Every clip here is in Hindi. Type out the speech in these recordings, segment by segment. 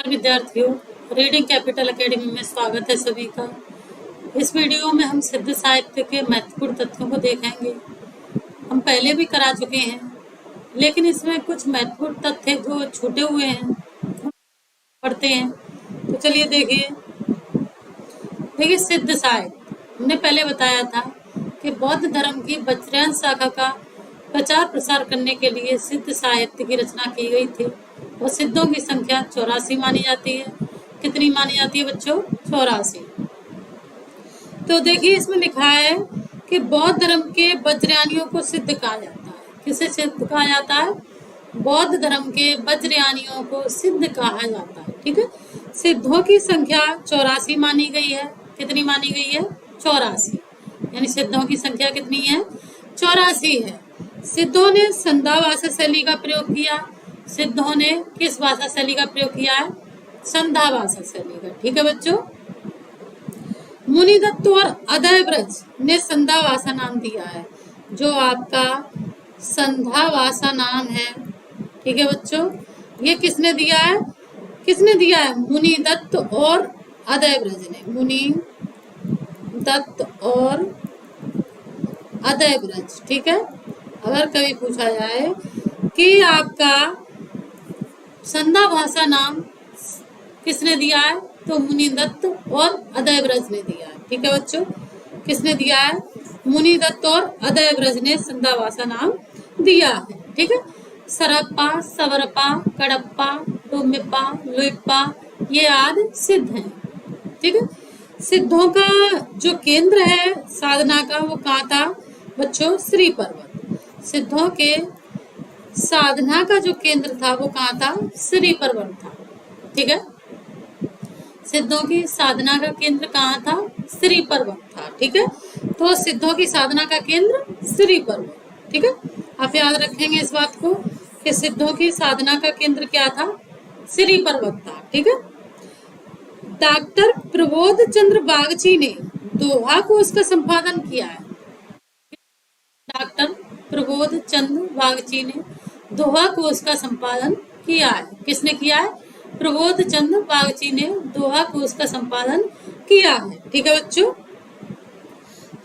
विद्यार्थियों, रीडिंग कैपिटल एकेडमी में स्वागत है सभी का। इस वीडियो में हम सिद्ध साहित्य के महत्वपूर्ण तथ्यों को देखेंगे। हम पहले भी करा चुके हैं, लेकिन इसमें कुछ महत्वपूर्ण तथ्य जो छूटे हुए हैं पढ़ते हैं। तो चलिए देखिए सिद्ध साहित्य हमने पहले बताया था कि बौद्ध धर्म की वज्रयान शाखा का प्रचार प्रसार करने के लिए सिद्ध साहित्य की रचना की गई थी और सिद्धों की संख्या 84 मानी जाती है। कितनी मानी जाती है बच्चों? 84। तो देखिए इसमें लिखा है कि बौद्ध धर्म के वज्रयानियों को सिद्ध कहा जाता है। किसे सिद्ध कहा जाता है? बौद्ध धर्म के वज्रयानियों को सिद्ध कहा जाता है। ठीक है, सिद्धों की संख्या 84 मानी गई है। कितनी मानी गई है? 84। यानी सिद्धों की संख्या कितनी है? 84 है। सिद्धों ने संधा भाषा शैली का प्रयोग किया। सिद्धों ने किस भाषा शैली का प्रयोग किया है? संधा भाषा शैली का। ठीक है बच्चों। मुनिदत्त और अदयव्रज ने संधा भाषा नाम दिया है, जो आपका संधा भाषा नाम है। ठीक है बच्चों, ये किसने दिया है? किसने दिया है? मुनिदत्त और अदयव्रज ने। मुनिदत्त और अदयव्रज। ठीक है, अगर कभी पूछा जाए कि आपका संधा भाषा नाम किसने दिया है, तो मुनिदत्त और अदयव्रज ने दिया है। ठीक है बच्चों, किसने दिया है? मुनिदत्त और अदयव्रज ने संधा भाषा नाम दिया है। ठीक है, सरप्पा, सवरपा, कडप्पा, टोमिप्पा, लुइप्पा ये आदि सिद्ध हैं। ठीक है, सिद्धों का जो केंद्र है साधना का वो कहाँ था बच्चों? श्री पर्वत। सिद्धों के साधना का जो केंद्र था वो कहाँ था? श्री पर्वत था। ठीक है, सिद्धों की साधना का केंद्र कहाँ था? श्री पर्वत था। ठीक है, तो सिद्धों की साधना का केंद्र श्री पर्वत। ठीक है, आप याद रखेंगे इस बात को कि सिद्धों की साधना का केंद्र क्या था? श्री पर्वत था। ठीक है, डॉक्टर प्रबोध चंद्र बागची ने दोहा को उसका संपादन किया है। डॉक्टर प्रबोध चंद्र बागची ने दोहा को उसका संपादन किया है। किसने किया है? प्रबोध चंद्र बागची ने दोहा को उसका संपादन किया है। ठीक है बच्चों।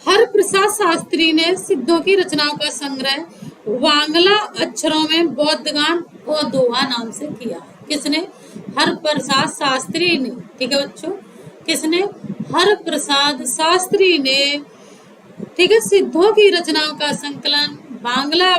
हर प्रसाद शास्त्री ने सिद्धों की रचनाओं का संग्रह बांग्ला अक्षरों में बौद्धगान और दोहा नाम से किया है। किसने? हर प्रसाद शास्त्री ने। ठीक है बच्चों, किसने? हर प्रसाद शास्त्री ने। ठीक है, सिद्धों की रचनाओं का संकलन बांग्ला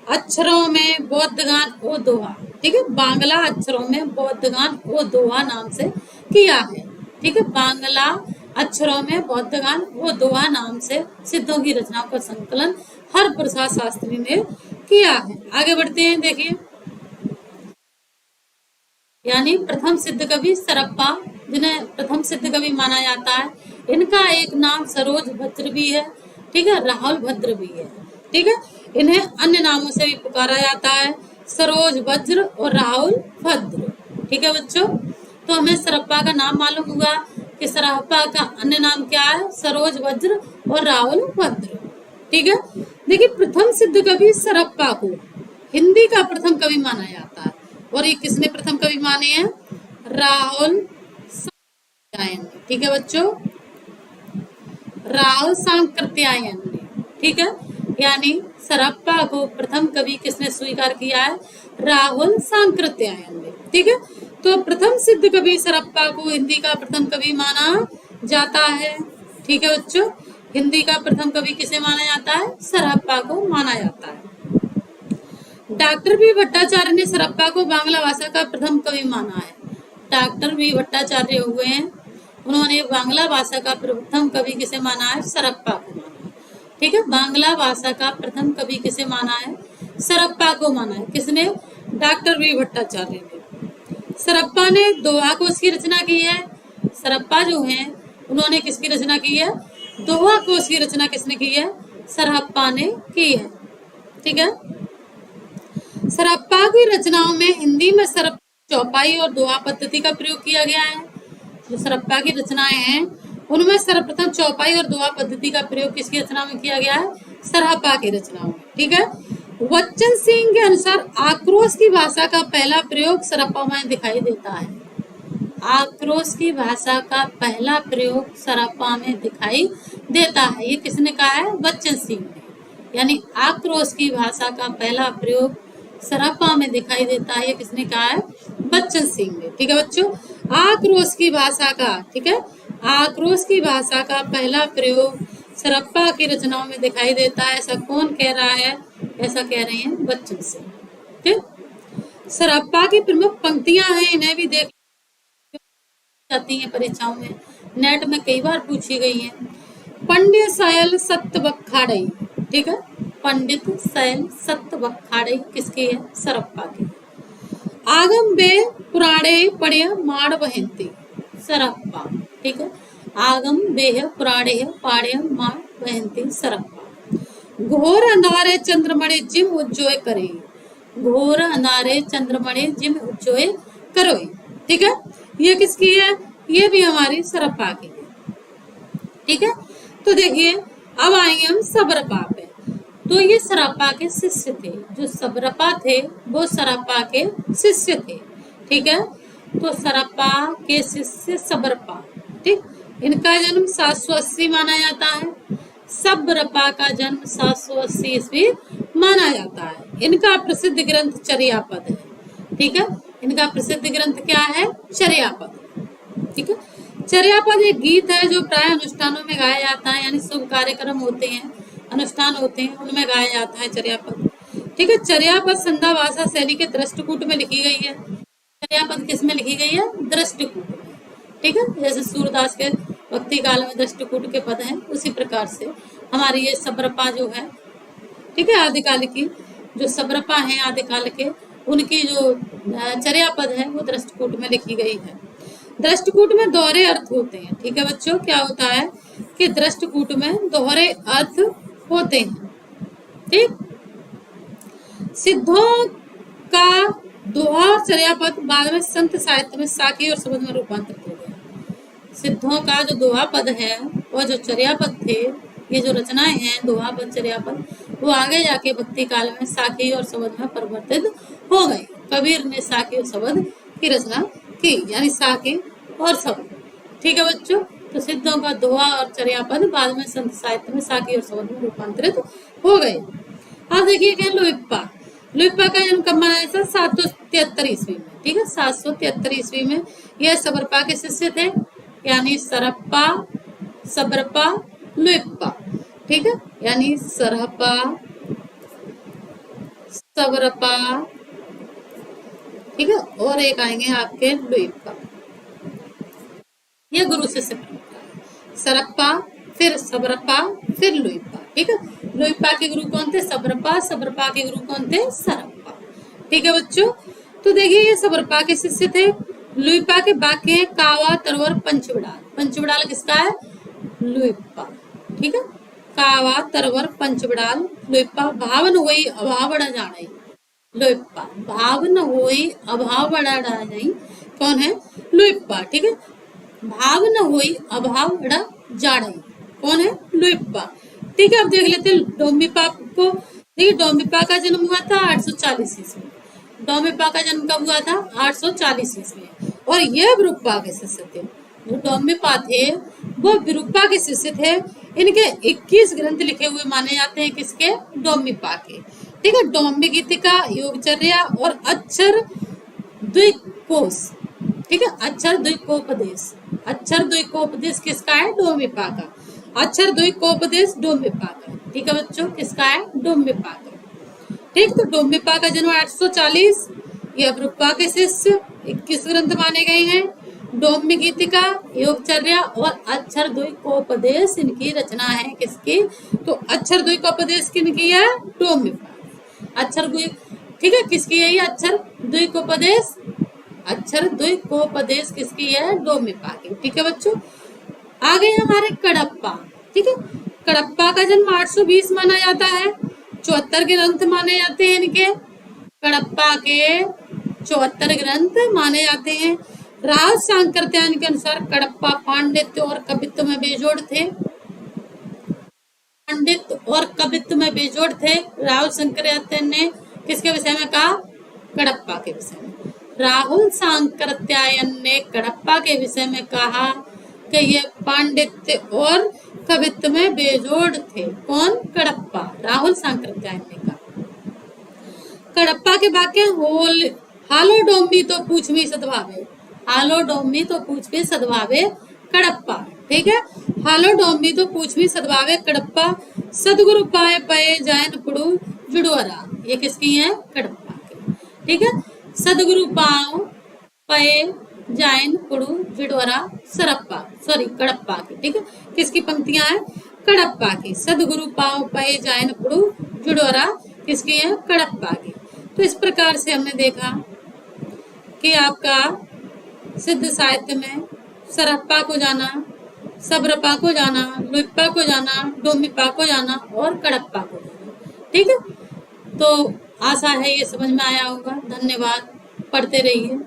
अक्षरों में बौद्धगान और दोहा। ठीक है, बांग्ला अक्षरों में बौद्धगान और दोहा नाम से किया है। ठीक है, बांग्ला अक्षरों में बौद्धगान और दोहा नाम से सिद्धों की रचनाओं का संकलन हर प्रसाद शास्त्री ने किया है। आगे बढ़ते हैं। देखिए, यानी प्रथम सिद्ध कवि सरप्पा, जिन्हें प्रथम सिद्ध कवि माना जाता है, इनका एक नाम सरोज भद्र भी है। ठीक है, राहुल भद्र भी है। ठीक है, इन्हें अन्य नामों से भी पुकारा जाता है, सरोज वज्र और राहुल भद्र। ठीक है बच्चों, तो हमें सरप्पा का नाम मालूम हुआ कि सरप्पा का अन्य नाम क्या है? सरोज वज्र और राहुल भद्र। ठीक है, देखिए प्रथम सिद्ध कवि सरप्पा को हिंदी का प्रथम कवि माना जाता है। और ये किसने प्रथम कवि माने हैं? राहुल सांकृत्यायन। ठीक है बच्चों, राहुल सांकृत्यायन ने। ठीक है, यानी सरप्पा को प्रथम कवि किसने स्वीकार किया है? राहुल सांकृत्यायन ने। ठीक है, तो प्रथम सिद्ध कवि सरप्पा को हिंदी का प्रथम कवि माना जाता है। ठीक है बच्चों, हिंदी का प्रथम कवि किसे माना जाता है? सरप्पा को माना जाता है। डॉक्टर बी भट्टाचार्य ने सरप्पा को बांग्ला भाषा का प्रथम कवि माना है। डॉक्टर बी भट्टाचार्य हुए हैं, उन्होंने बांग्ला भाषा का प्रथम कवि किसे माना है? सरप्पा को माना है। ठीक है, बांग्ला भाषा का प्रथम कवि किसे माना है? सरप्पा को माना है। किसने? डॉक्टर बी भट्टाचार्य ने। सरप्पा ने दोहा कोश की रचना की है। सरप्पा जो हैं उन्होंने किसकी रचना की है? दोहा कोश की रचना किसने की है? सरप्पा ने की है। ठीक है, सरप्पा की रचनाओं में हिंदी में सरप्पा चौपाई और दोहा पद्धति का प्रयोग किया गया है। जो सरप्पा की रचनाएं हैं उनमें सर्वप्रथम चौपाई और दोहा पद्धति का प्रयोग किसकी रचना में किया गया है? सरप्पा की रचनाओं में। ठीक है, वचन सिंह के अनुसार आक्रोश की भाषा का पहला प्रयोग सरप्पा में दिखाई देता है। आक्रोश की भाषा का पहला प्रयोग सरप्पा में दिखाई देता है। ये किसने कहा है? बच्चन सिंह ने। यानी आक्रोश की भाषा का पहला प्रयोग सरप्पा में दिखाई देता है, ये किसने कहा है? बच्चन सिंह ने। ठीक है बच्चों, आक्रोश की भाषा का, ठीक है, आक्रोश की भाषा का पहला प्रयोग सरप्पा की रचनाओं में दिखाई देता है। ऐसा कौन कह रहा है? ऐसा कह रहे हैं बच्चन सिंह। ठीक, सरप्पा की प्रमुख पंक्तियां हैं, इन्हें भी देख जाती हैं परीक्षाओं में, नेट में कई बार पूछी गई हैं। पंडित सयल सत्य बखाड़ई, ठीक है, पंडित सयल सत्य बखाड़ई किसकी है? सरप्पा की। आगम बे पुराणे पड़े माड़ बहनती, सरप्पा। ठीक है, आगम बेह पुराणे पाड़े माड़ बहनती, सरप्पा। घोर अंधारे चंद्रमणि जिम उज्जोय करे, घोर अंधारे चंद्रमणि जिम उज्जोय करोई। ठीक है, ये किसकी है? ये भी हमारी सरप्पा की है। ठीक है, तो देखिए अब आएंगे हम सबरपा पे। तो ये सरप्पा के शिष्य थे, जो सबरपा थे वो सरप्पा के शिष्य थे। ठीक है, तो सरप्पा के शिष्य सबरपा। ठीक, इनका जन्म 780 माना जाता है। सबरपा का जन्म 780 ईस्वी माना जाता है। इनका प्रसिद्ध ग्रंथ चर्यापद है। ठीक है, इनका प्रसिद्ध ग्रंथ क्या है? चर्यापद। ठीक है, चर्यापद एक गीत है जो प्राय अनुष्ठानों में गाया जाता है, यानी शुभ कार्यक्रम होते हैं, अनुष्ठान होते हैं, उनमें गाया जाता है चर्यापद। ठीक है, चर्यापद संध्या भाषा शैली के दृष्टिकूट में लिखी गई है। चर्यापद किस में लिखी गई है? दृष्टिकूट में। ठीक है, जैसे सूरदास के भक्ति काल में दृष्टिकूट के पद हैं, उसी प्रकार से हमारी ये सबरपा जो है, ठीक है, आदिकाल की जो सबरपा है आदिकाल के, उनकी जो चर्यापद है वो दृष्टिकूट में लिखी गई है। दृष्टिकूट में दोहरे अर्थ होते हैं। ठीक है बच्चों, क्या होता है कि दृष्टिकूट में दोहरे अर्थ होते हैं। ठीक, सिद्धों का दोहा और चर्यापद बाद में संत साहित्य में साखी और शब्द में रूपांतरित हो गया। सिद्धों का जो दोहा पद है और जो चर्यापद थे, ये जो रचनाएं हैं दोहा पद चर्यापद, वो आगे जाके भक्ति काल में साखी और शब्द में परिवर्तित हो गए। कबीर ने साखी और शब्द की रचना की, यानी साखी और शब्द। ठीक है बच्चों, तो सिद्धों का दोहा और चर्यापद बाद में संत साहित्य में साखी और शब्द में रूपांतरित हो गए। अब देखिए क्या लुइप्पा। लुइप्पा का जन्म कब मनाया था? 773 ईस्वी में। ठीक है, 773 ईस्वी में यह सबरपा के शिष्य थे, यानी सरप्पा, सबरपा, लुइप्पा। ठीक है, यानी सरप्पा, सबरपा, ठीक है, और एक आएंगे आपके लुइप्पा। ये गुरु शिष्य परंपरा है। सरप्पा, फिर सबरपा, फिर लुइप्पा। ठीक है, लुइप्पा के गुरु कौन थे? सबरपा, सबरपा के गुरु कौन थे? सरप्पा। ठीक है बच्चों, तो देखिए ये सबरपा के शिष्य थे। लुइप्पा के वाक्य हैं कावा, तरवर, पंचविड़ाल। पंचविड़ाल किसका है? लुइप्पा। ठीक है, कावा, तरवर, पंचविड़ाल, लुइप्पा। भावन हुई अभाव बड़ा जानाई, लुइप्पा। भावन हुई अभाव बड़ा जानाई कौन है? लुइप्पा। ठीक है, भाव न हुई अभाव बड़ा जाड़ई कौन है? लुइप्पा। ठीक है, अब देख लेते हैं डोम्बिपा को। देखिए डोम्बिपा का जन्म हुआ था 840 ईस्वी। डोम्बिपा का जन्म कब हुआ था? 840 ईस्वी। और ये विरूपा के शिष्य थे। जो डोम्बिपा थे वो विरूपा के शिष्य थे। इनके 21 ग्रंथ लिखे हुए माने जाते हैं, किसके? डोम्बिपा के। ठीक है, डोम्बी गीतिका, योगचर्या और अक्षर द्विकोश। ठीक है, अक्षर द्विकोपदेश। अक्षर द्विकोपदेश किसका है? डोम्बिपा का। अक्षर द्विकोपदेश डोम्बिपा का। ठीक है बच्चों, किसका है? डोम्बिपा का। ठीक, तो डोम्बिपा का जन्म 840। यह विरूपा के शिष्य, 21 ग्रंथ माने गए हैं। डोम्बी गीतिका, योगचर्या और अक्षर द्विकोपदेश इनकी रचना है। किसकी? तो अक्षर द्विकोपदेश किनकी है? डोम्बिपा। अक्षर द्वि, ठीक है, किसकी है ये अक्षर द्विकोपदेश? अक्षर द्विकोपदेश किसकी है? डोम्बिपा की। ठीक है बच्चों, आगे हमारे कडप्पा। ठीक है, कडप्पा का जन्म 820 माना जाता है। 74 ग्रंथ माने जाते हैं इनके। कडप्पा के 74 ग्रंथ माने जाते हैं। राज सांकृत्यायन के अनुसार कडप्पा पांडित्य और कवित्व में बेजोड़ थे। पंडित और कवित्व में बेजोड़ थे। राव शंकराचार्य ने किसके विषय में कहा? कडप्पा के विषय में। राहुल सांकृत्यायन ने कडप्पा के विषय में कहा कि ये पांडित्य और कवित्व में बेजोड़ थे। कौन? कडप्पा। राहुल सांकृत्यायन ने कहा। कडप्पा के वाक्य हालो डोम्बी तो पूछवी सद्भावे, हालो डोम्बी तो पूछवी सद्भावे कडप्पा। ठीक है, हालो डोम्बी तो पूछवी सद्भावे कडप्पा, सदगुरु पाए पए जैन पुड़ु जुड़वरा। ये किसकी है? कडप्पा की। ठीक है, सदगुरु पाओ पए जैन पुड़ु जुड़वरा सरप्पा, सॉरी कडप्पा की। ठीक है, किसकी पंक्तियां हैं? कडप्पा की। सदगुरु पाओ पए जैन पुड़ु जुड़वरा किसकी है? कडप्पा की। तो इस प्रकार से हमने देखा कि आपका सिद्ध साहित्य में सरप्पा को जाना, सबरपा को जाना, लुइप्पा को जाना, डोमिपा को जाना और कडप्पा को जाना। ठीक है, तो आशा है ये समझ में आया होगा। धन्यवाद, पढ़ते रहिए।